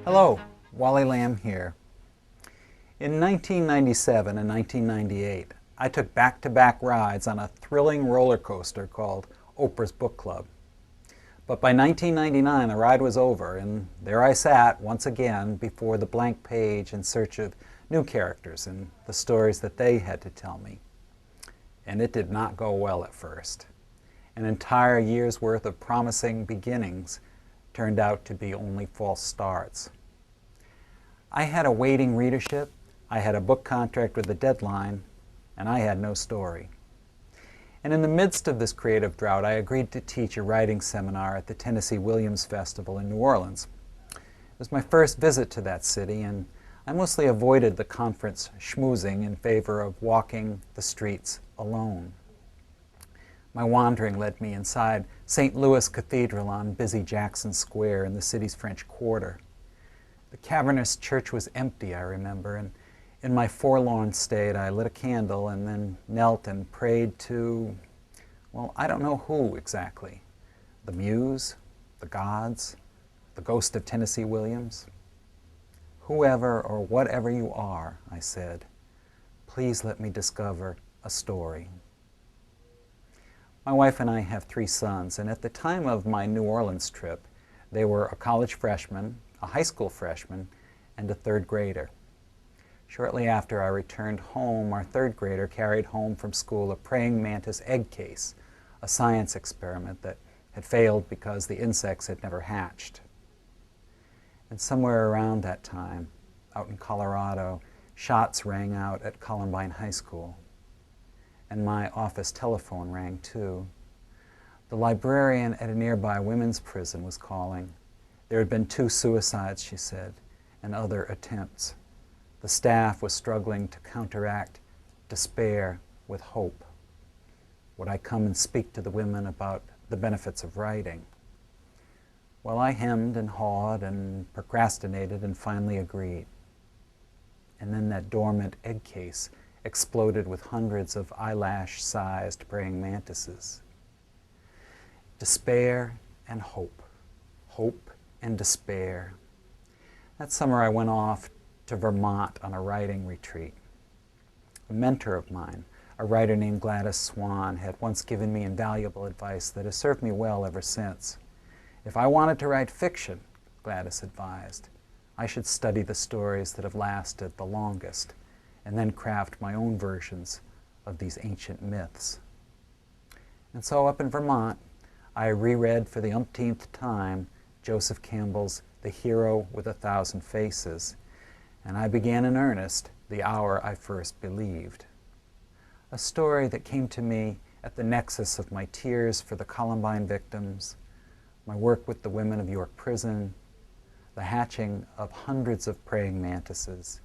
Hello, Wally Lamb here. In 1997 and 1998, I took back-to-back rides on a thrilling roller coaster called Oprah's Book Club. But by 1999, the ride was over, and there I sat once again before the blank page in search of new characters and the stories that they had to tell me. And it did not go well at first. An entire year's worth of promising beginnings turned out to be only false starts. I had a waiting readership, I had a book contract with a deadline, and I had no story. And in the midst of this creative drought, I agreed to teach a writing seminar at the Tennessee Williams Festival in New Orleans. It was my first visit to that city, and I mostly avoided the conference schmoozing in favor of walking the streets alone. My wandering led me inside St. Louis Cathedral on busy Jackson Square in the city's French Quarter. The cavernous church was empty, I remember, and in my forlorn state I lit a candle and then knelt and prayed to, well, I don't know who exactly. The muse, the gods, the ghost of Tennessee Williams. Whoever or whatever you are, I said, please let me discover a story. My wife and I have 3 sons, and at the time of my New Orleans trip, they were a college freshman, a high school freshman, and a 3rd grader. Shortly after I returned home, our 3rd grader carried home from school a praying mantis egg case, a science experiment that had failed because the insects had never hatched. And somewhere around that time, out in Colorado, shots rang out at Columbine High School. And my office telephone rang too. The librarian at a nearby women's prison was calling. There had been 2 suicides, she said, and other attempts. The staff was struggling to counteract despair with hope. Would I come and speak to the women about the benefits of writing? Well, I hemmed and hawed and procrastinated and finally agreed. And then that dormant egg case exploded with hundreds of eyelash-sized praying mantises. Despair and hope. Hope and despair. That summer I went off to Vermont on a writing retreat. A mentor of mine, a writer named Gladys Swan, had once given me invaluable advice that has served me well ever since. If I wanted to write fiction, Gladys advised, I should study the stories that have lasted the longest and then craft my own versions of these ancient myths. And so up in Vermont, I reread for the umpteenth time Joseph Campbell's The Hero with 1,000 Faces, and I began in earnest The Hour I First Believed, a story that came to me at the nexus of my tears for the Columbine victims, my work with the women of York Prison, the hatching of hundreds of praying mantises,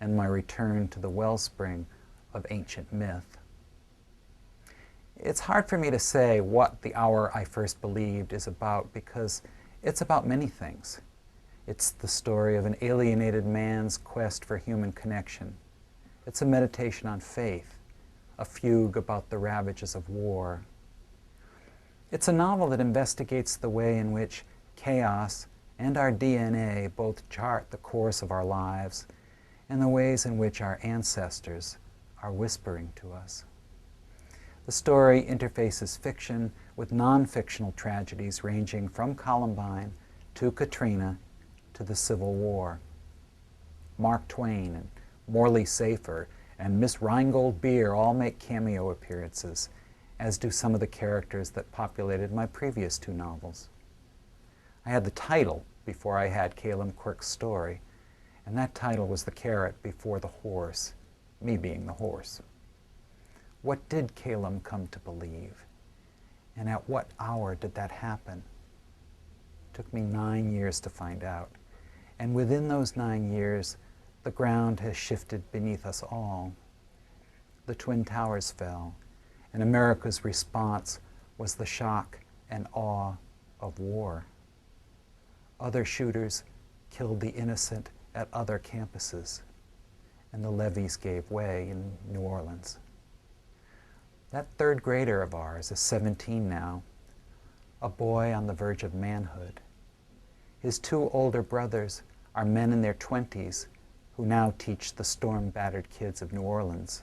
and my return to the wellspring of ancient myth. It's hard for me to say what The Hour I First Believed is about because it's about many things. It's the story of an alienated man's quest for human connection. It's a meditation on faith, a fugue about the ravages of war. It's a novel that investigates the way in which chaos and our DNA both chart the course of our lives and the ways in which our ancestors are whispering to us. The story interfaces fiction with non-fictional tragedies ranging from Columbine to Katrina to the Civil War. Mark Twain and Morley Safer and Miss Rheingold Beer all make cameo appearances, as do some of the characters that populated my previous 2 novels. I had the title before I had Calum Quirke's story, and that title was the carrot before the horse, me being the horse. What did Calum come to believe? And at what hour did that happen? It took me 9 years to find out. And within those 9 years, the ground has shifted beneath us all. The Twin Towers fell, and America's response was the shock and awe of war. Other shooters killed the innocent at other campuses, and the levees gave way in New Orleans. That third grader of ours is 17 now, a boy on the verge of manhood. His two older brothers are men in their 20s who now teach the storm-battered kids of New Orleans.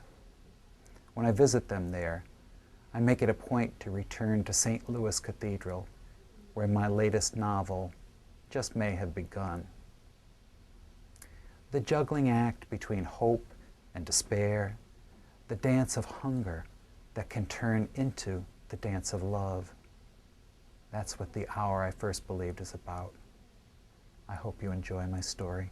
When I visit them there, I make it a point to return to St. Louis Cathedral, where my latest novel just may have begun. The juggling act between hope and despair, the dance of hunger that can turn into the dance of love. That's what The Hour I First Believed is about. I hope you enjoy my story.